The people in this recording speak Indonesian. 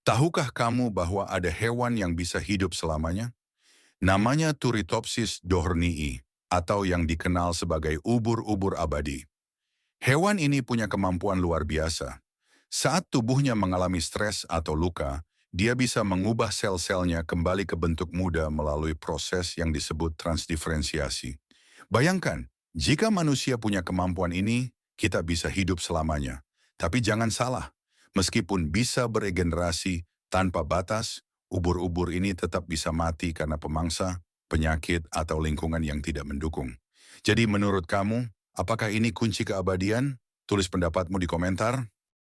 Tahukah kamu bahwa ada hewan yang bisa hidup selamanya? Namanya Turritopsis dohrnii, atau yang dikenal sebagai ubur-ubur abadi. Hewan ini punya kemampuan luar biasa. Saat tubuhnya mengalami stres atau luka, dia bisa mengubah sel-selnya kembali ke bentuk muda melalui proses yang disebut transdiferensiasi. Bayangkan, jika manusia punya kemampuan ini, kita bisa hidup selamanya. Tapi jangan salah, meskipun bisa beregenerasi tanpa batas, ubur-ubur ini tetap bisa mati karena pemangsa, penyakit, atau lingkungan yang tidak mendukung. Jadi menurut kamu, apakah ini kunci keabadian? Tulis pendapatmu di komentar.